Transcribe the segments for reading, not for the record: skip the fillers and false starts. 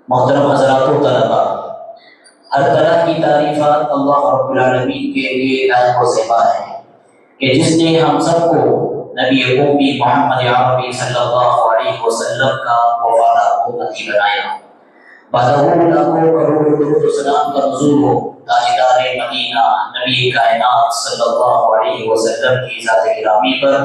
محترم حضرات و طلبا، ہر طرح کی تعریفات اللہ رب العالمین کے لیے لائق و زیبا ہے کہ جس نے ہم سب کو نبی قومی محمد عربی صلی اللہ علیہ وسلم کا وفادار امتی بنایا۔ بادہ لاکھوں کروڑ درود و سلام کا نزول ہو تاجدار مدینہ نبی کائنات صلی اللہ علیہ وسلم کی ذات گرامی پر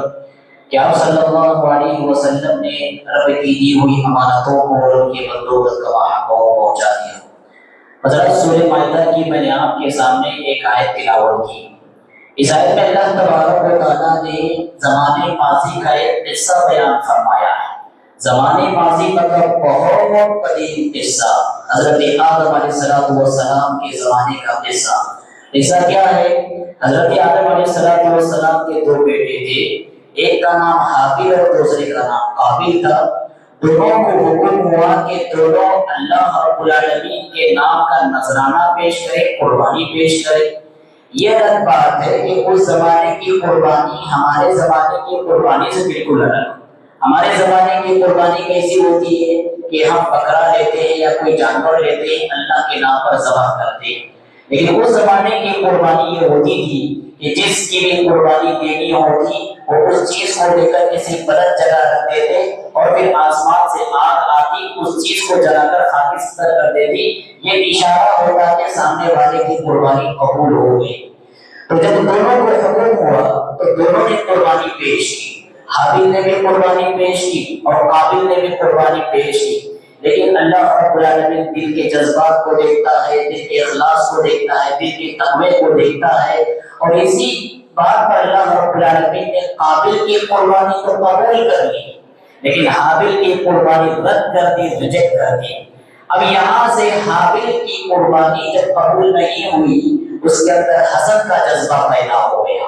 کہ آپ صلی اللہ علیہ وسلم نے رب کی دی ہوئی امانتوں کو اور ان کی بندوں تک پہنچا دیا۔ حضرت سورہ مائدہ کی میں نے آپ کے سامنے ایک آیت تلاوت کی۔ اس آیت میں اللہ تبارک و تعالیٰ نے زمانے ماضی کا ایک قصہ بیان فرمایا ہے۔ زمانے ماضی مطلب بہت قدیم قصہ، حضرت آدم علیہ السلام کے زمانے کا قصہ۔ قصہ کیا ہے؟ حضرت آدم علیہ السلام کے دو بیٹے تھے، ایک کا نام حابیل اور دوسرے کا نام قابیل تھا۔ دونوں کو حکم ہوا کہ دونوں اللہ رب العالمین کے نام کا نذرانہ پیش کرے، قربانی پیش کرے۔ یہ الگ بات ہے کہ اس زمانے کی قربانی ہمارے زمانے کی قربانی سے بالکل الگ۔ ہمارے زمانے کی قربانی کیسی ہوتی ہے کہ ہم بکرا لیتے ہیں یا کوئی جانور لیتے ہیں، اللہ کے نام پر ذبح کرتے ہیں، لیکن اس زمانے کی قربانی یہ ہوتی تھی کہ جس کی بھی قربانی دینی ہوتی وہ اس چیز کو لے کر کسی بلند جگہ رکھ دیتے اور پھر آسمان سے آگ آتی اس چیز کو جلا کر خاکستر کر دیتی۔ یہ اشارہ ہوتا کہ سامنے والے کی قربانی قبول ہو گئی۔ تو جب دونوں کو حکم ہوا تو دونوں نے قربانی پیش کی، حابیل نے بھی قربانی پیش کی اور قابیل نے بھی قربانی پیش کی، لیکن اللہ رب العالمین دل کے جذبات کو دیکھتا ہے، دل کے اخلاص کو دیکھتا ہے، دل کے تقوی کو دیکھتا ہے، اور اسی بات پر اللہ رب العالمین نے قابل کی قربانی تو قبول کر لی لیکن حابیل کی قربانی رد کر دی، ریجیکٹ کر دی۔ اب یہاں سے حابیل کی قربانی جب قبول نہیں ہوئی، اس کے اندر حسد کا جذبہ پیدا ہو گیا،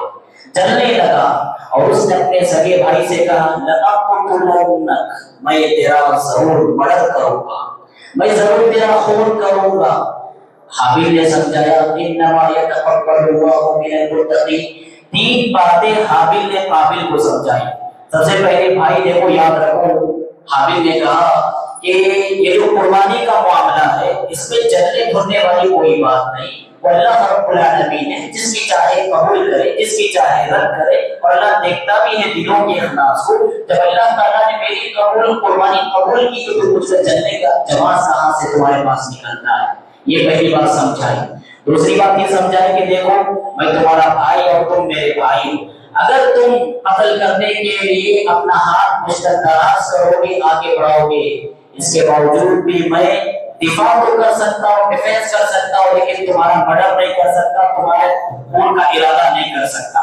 جلنے لگا، اور اس نے اپنے سگے بھائی سے کہا لَأَقْتُلَنَّكَ، میں تیرا ضرور مرد کروں گا، میں ضرور تیرا خون کروں گا۔ حابیل نے سمجھایا انما یتقبل اللہ من المتقین۔ تین باتیں حابیل نے قابل کو سمجھائی۔ سب سے پہلے بھائی دیکھو یاد رکھو، حابیل نے کہا کہ یہ جو قربانی کا معاملہ ہے اس میں جلنے بھرنے والی کوئی بات نہیں، وہ اللہ رب العالمین ہے، جس کی چاہے قبول کرے، جس کی چاہے رد کرے، اور اللہ دیکھتا بھی ہے دلوں کے اخلاص کو۔ جب اللہ تعالیٰ نے میری قربانی قبول کی تو مجھ سے جلنے کا جواز کہاں سے تمہارے پاس نکلتا ہے؟ یہ پہلی بات سمجھائی۔ دوسری بات یہ سمجھائی کہ دیکھو میں تمہارا بھائی اور تم میرے بھائی ہو، اگر تم قتل کرنے کے لیے اپنا ہاتھ مجھ تک دراز کرو گے، آگے بڑھاؤ گے، اس کے باوجود بھی میں دفاع تو کر سکتا ہوں، ڈیفینس کر سکتا ہوں، لیکن تمہارا مرڈر نہیں کر سکتا، تمہارے خون کا ارادہ نہیں کر سکتا۔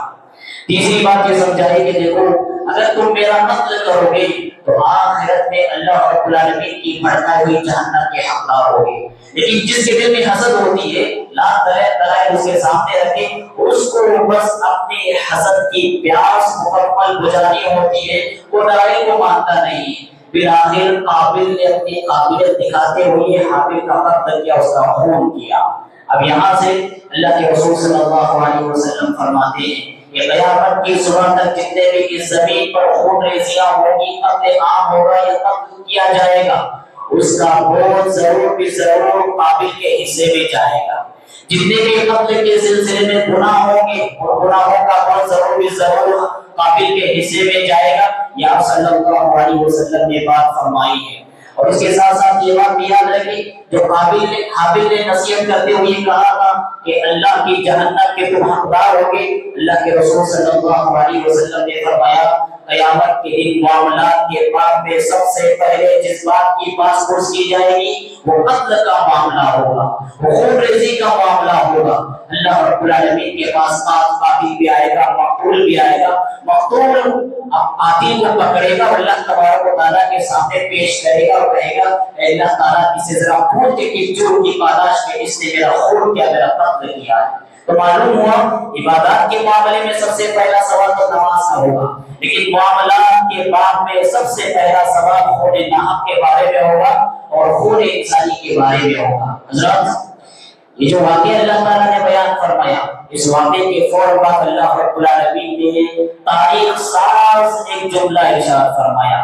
تیسری بات یہ سمجھائی کہ دیکھو اگر تم میرا قتل کرو گے تو آخرت میں اللہ رب العالمین کی بھڑکائی ہوئی جہنم کے حقدار ہوگے، لیکن جس کے دل میں حسد ہوتی ہے لاکھ دلائل اس کے سامنے رکھے، اس کو بس اپنی حسد کی پیاس مکمل بجھانی ہوتی ہے، وہ دلائل کو مانتا نہیں۔ پھر آخر قابل نے اپنی قابلیت دکھاتے ہوئے حابیل کا قتل کیا، اس کا خون کیا۔ اب یہاں سے اللہ کے رسول صلی اللہ علیہ وسلم فرماتے ہیں کہ قیامت کی صبح تک جتنے بھی اس زمین پر خون ریزیاں ہوگی، قتل عام ہوگا یا قتل کیا جائے گا، اس کا بہت ضرور بھی ضرور قابل کے حصے میں جائے گا۔ جتنے بھی قتل کے سلسلے میں گناہ ہوں گے اور گناہوں کا بہت ضرور بھی ضرور قابل کے حصے میں جائے گا، یہ آپ صلی اللہ علیہ وسلم نے بات فرمائی ہے۔ اور اس کے ساتھ ساتھ یہ بات یاد رکھیں جو حابیل نے نصیحت کرتے ہوئے کہا تھا کہ اللہ کی جہنم کے تم حقدار ہوگے، اللہ کے رسول صلی اللہ علیہ وسلم نے فرمایا قیامت کے دن معاملات کے باب میں سب سے پہلے جس بات کی پاس پرس کی جائے گی وہ قتل کا معاملہ ہوگا، وہ خون ریزی کا معاملہ ہوگا۔ اللہ رب العالمین کے پاس قاتل بھی آئے گا، مقتول بھی آئے گا۔ مقتول قاتل کو پکڑے گا، اللہ تبارک و تعالیٰ کے سامنے پیش کرے گا اور کہے گا اے اللہ تعالیٰ اسے ذرا پوچھ کے کس جرم کی پاداش میں اس نے میرا خون کیا، میرا قتل کیا ہے۔ تو معلوم ہوا عبادات کے معاملے میں سب سے پہلا سوال تو نماز کا ہوگا، لیکن معاملات کے باب میں سب سے پہلا سوال خون ناحق کے بارے میں ہوگا اور خون انسانی کے بارے میں ہوگا۔ حضرات یہ جو واقعہ اللہ تعالیٰ نے بیان فرمایا، اس واقعے کے فوراً بعد اللہ رب العالمین نے تاریخ ساز ایک جملہ ارشاد فرمایا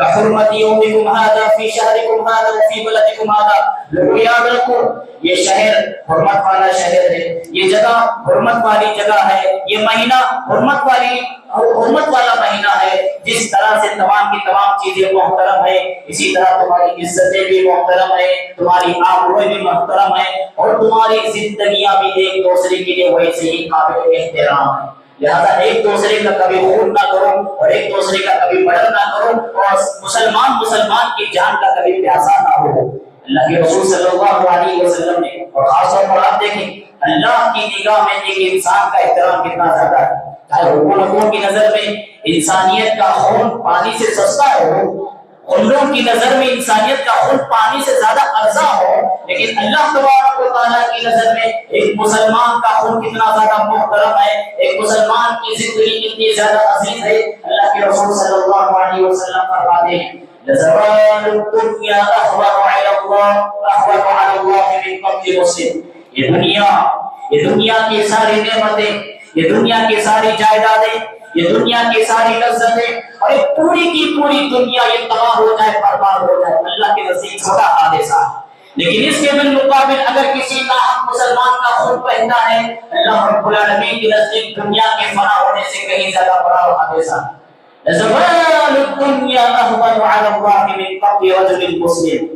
كحرمة يومكم هذا في شهركم هذا وفي بلدكم هذا. لوگوں یاد رکھو یہ شہر حرمت والا شہر ہے، یہ جگہ حرمت والی جگہ ہے، یہ مہینہ حرمت والا مہینہ ہے. جس طرح سے تمام کی تمام چیزیں محترم ہے، اسی طرح تمہاری عزتیں بھی محترم ہے، تمہاری آبروئیں بھی محترم ہے، اور تمہاری زندگیاں بھی ایک دوسرے کے لیے ویسے ہی قابل احترام ہے. لہذا ایک دوسرے کا کبھی خون نہ کرو اور ایک دوسرے کا کبھی مرڈر نہ کرو، اور مسلمان کی جان کا کبھی پیاسا نہ ہو. اللہ کے رسول صلی اللہ علیہ وسلم نے، اور خاص طور پر آپ دیکھیں اللہ کی نگاہ میں ایک انسان کا احترام کتنا زیادہ ہے. چاہے حکومتوں کی نظر میں انسانیت کا خون پانی سے سستا ہو، ان لوگوں کی نظر میں انسانیت کا خون پانی سے زیادہ ارزاں ہو، لیکن اللہ تبارک و تعالیٰ کی نظر میں ایک مسلمان کا خون کتنا زیادہ محترم ہے، ایک مسلمان کی زندگی کتنی زیادہ عزیز ہے. اللہ کے رسول صلی اللہ علیہ وسلم فرماتے ہیں لزوال الدنیا احوط علی اللہ من قتل مسلم. یہ دنیا کی ساری نعمتیں، یہ دنیا کی ساری جائیدادیں، یہ دنیا کی ساری لذتیں، اور یہ پوری کی پوری دنیا یہ تباہ ہو جائے، برباد ہو جائے، اللہ کے نزدیک چھوٹا حادثہ. لیکن اس کے بالمقابل اگر کسی ناحق مسلمان کا خون بہتا ہے، اللہ رب العالمین کے نزدیک دنیا کے فنا ہونے سے کہیں زیادہ بڑا حادثہ. زوال الدنیا احوط علی اللہ من قتل رجل مسلم.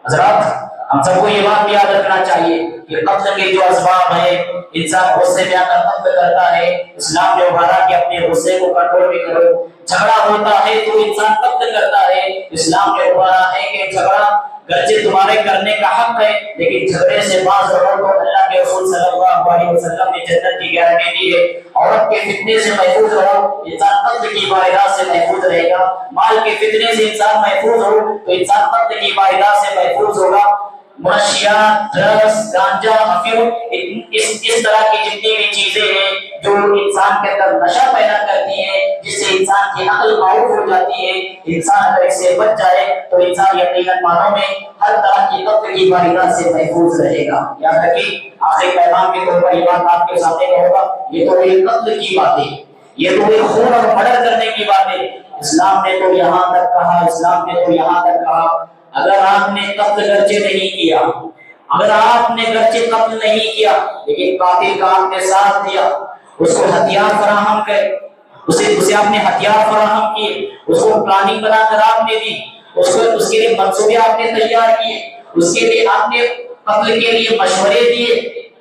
حضرات ہم سب کو یہ بات یاد رکھنا چاہیے کہ قتل کے جو اسباب ہیں، انسان غصے میں آ کر قتل کرتا ہے. اسلام نے ابھارا کہ اپنے غصے کو کنٹرول بھی کرو. جھگڑا ہوتا ہے تو انسان قتل کرتا ہے. اسلام نے ابھارا ہے کہ جھگڑا گرچہ تمہارے کرنے کا حق ہے، لیکن جھگڑے سے باز رہو. تو اللہ کے رسول صلی اللہ علیہ وسلم نے جنت کی گارنٹی دی ہے. عورت کے فتنے سے محفوظ رہو، انسان قتل کی واردات سے محفوظ رہے گا. مال کے فتنے سے انسان محفوظ ہو تو انسان قتل کی واردات سے محفوظ ہوگا. منشیات، ڈرگس، گانجا، افیون، اس طرح کی جتنی بھی چیزیں ہیں جو انسان کے اندر نشہ پیدا کرتی ہیں، جس سے انسان کی عقل معروف ہو جاتی ہے، انسان اگر اس سے بچ جائے تو انسان یقیناً مانوں میں ہر طرح کی قتل کی واردات سے محفوظ رہے گا. یاد رکھیے آخری پیغام کے طور پر یہ بات آپ کے سامنے ہوگا، یہ تو ایک قتل کی باتیں، یہ تو ایک خون اور مرڈر کرنے کی باتیں. اسلام نے تو یہاں تک کہا، اسلام نے تو یہاں تک کہا اگر آپ نے قتل گرچہ نہیں کیا، اگر آپ نے گرچہ قتل نہیں کیا لیکن قاتل کا آپ نے ساتھ دیا، اس کو ہتھیار فراہم کرے، اسے آپ نے ہتھیار فراہم کیے، اس کو پلاننگ بنا کر آپ نے دی، اس کے لیے منصوبے آپ نے تیار کیے، اس کے لیے آپ نے قتل کے لیے مشورے دیے،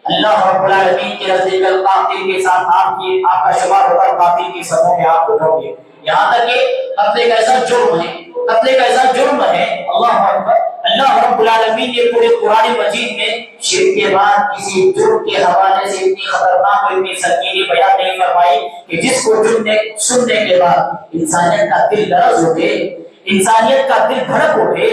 اللہ رب العالمین کے نزدیک قاتل کے ساتھ آپ کا شمار ہوگا، قاتل کی صفوں میں آپ اٹھو گے. یہاں تک کہ قتل ایک ایسا جرم ہے، قتل ایک ایسا جرم ہے، اللہ اکبر، اللہ رب العالمین نے پورے قرآن مجید میں شرک کے بعد کسی جرم کے حوالے سے اتنی خطرناک اور اتنی سنگینی بیان نہیں فرمائی کہ جس کو سننے کے بعد انسانیت کا دل لرز اٹھے، انسانیت کا دل دھڑک اٹھے،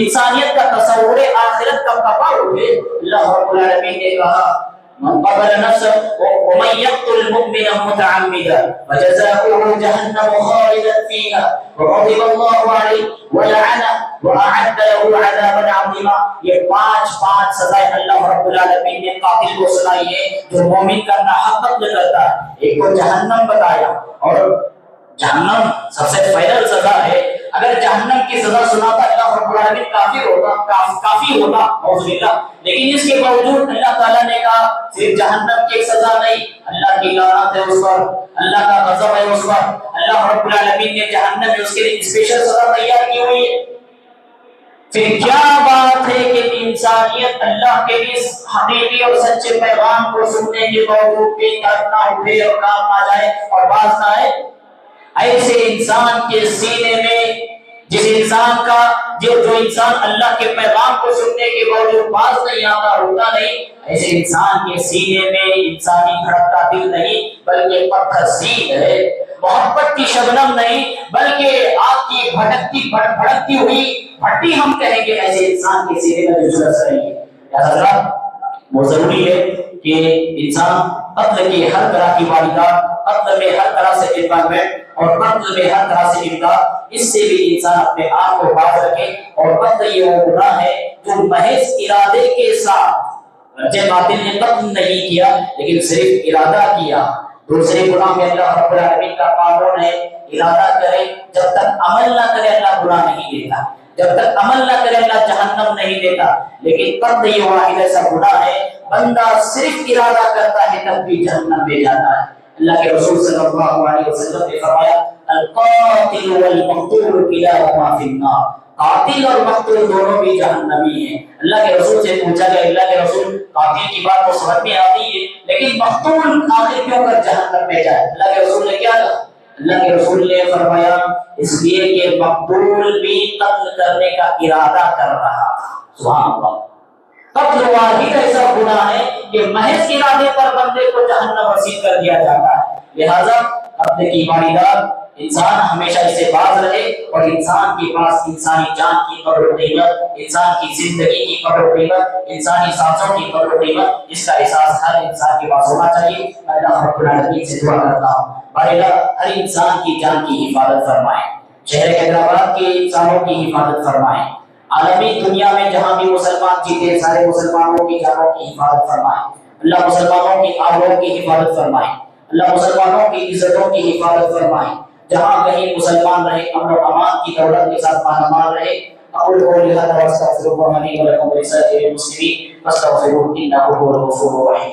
انسانیت کا تصور آخرت کا کپا اٹھے. اللہ رب العالمین نے کہا من قتل نفسا ومن يقتل مؤمنا متعمدا فجزاؤه جهنم خالدا فيها وغضب الله عليه ولعنه واعد له عذابا عظيما. یہ پانچ سزائیں اللہ رب العالمین نے قاتل کو سنائی ہے جو مومن کا ناحق قتل کرتا ہے. ایک کو جہنم بتایا، اور جہنم سب سے فیصل سزا ہے. اگر جہنم کی سزا سناتا اللہ رب العالمین کافی ہوتا اعوذ باللہ، لیکن اس کے باوجود اللہ تعالیٰ نے کہا صرف جہنم کی ایک سزا نہیں، اللہ کی لعنت ہے اس پر، اللہ کا غضب ہے اس پر. اللہ رب العالمین نے جہنم میں اس کے لیے اسپیشل سزا تیار کی ہوئی ہے. پھر کیا بات ہے کہ انسانیت اللہ کے اس حقیقی اور سچے پیغام کو سننے کے باوجود بھی کرنا اٹھے اور کام آ جائے اور باز نہ آئے. ایسے انسان کے سینے میں جو انسان اللہ کے پیغام کو سننے کے باوجود باز نہیں آتا، روتا نہیں، ایسے انسان کے سینے میں انسانی دھڑکتا دل نہیں بلکہ پتھر سین ہے. محبت کی شبنم نہیں بلکہ آگ کی بھڑکتی ہوئی بھٹی ہم کہیں گے. ایسے انسان کے سینے میں جو جلس رہی ہے. حضرات وہ ضروری ہے کہ انسان قتل کی ہر طرح کی واردات، قتل میں ہر طرح سے انوالومنٹ اور قتل میں ہر طرح سے امداد، اس سے بھی انسان اپنے آپ کو باز رکھے. اور قتل یہ وہ گناہ ہے جو محض ارادے کے ساتھ، قاتل نے قتل نہیں کیا لیکن صرف ارادہ کیا، دوسرے گناہ میں اللہ رب العالمین کا قانون ہے ارادہ کرے جب تک عمل نہ کرے اللہ گناہ نہیں دیتا، جب تک عمل نہ کرے اللہ جہنم نہیں دیتا. لیکن قتل واحد ایسا گناہ ہے بندہ صرف ارادہ کرتا ہے تب بھی جہنم میں جاتا ہے. اللہ کے رسول صلی اللہ علیہ وسلم نے فرمایا القاتل والمقتول کلاہما فی النار، قاتل اور مقتول دونوں بھی جہنمی ہیں. اللہ کے رسول سے پوچھا گیا اللہ کے رسول قاتل کی بات تو سمجھ میں آتی ہے لیکن مقتول آخر کیوں کر جہنم میں جائے؟ اللہ کے رسول نے کیا کہا؟ اللہ کے رسول نے فرمایا اس لیے کہ مقتول بھی قتل کرنے کا ارادہ کر رہا تھا. سبحان اللہ. قتل واحد ایسا گناہ ہے کہ محض ارادے پر بندے کو جہنم رسید کر دیا جاتا ہے. لہذا قتل کی واردات انسان ہمیشہ اس سے باز رہے اور انسان کے پاس انسانی جان کی قدر و قیمت، انسان کی زندگی کی قدر و قیمت، انسانی سانسوں کی قدر و قیمت، اس کا احساس ہر انسان کے پاس ہونا چاہیے. اللہ رب العالمین سے دعا کرتا ہوں اللہ ہر انسان کی جان کی حفاظت فرمائے، شہر حیدرآباد کے انسانوں کی حفاظت فرمائے، عالمی دنیا میں جہاں بھی مسلمان جیتے سارے مسلمانوں کی جانوں کی حفاظت فرمائے. اللہ مسلمانوں کی آبروں کی حفاظت فرمائے، اللہ مسلمانوں کی عزتوں کی حفاظت فرمائے. جہاں کہیں مسلمان رہے امن و امان کی دولت کے ساتھ پانمال رہے. اقول قولی هذا واستغفر الله لي ولكم ولسائر المسلمين فاستغفروه انه هو الغفور الرحيم.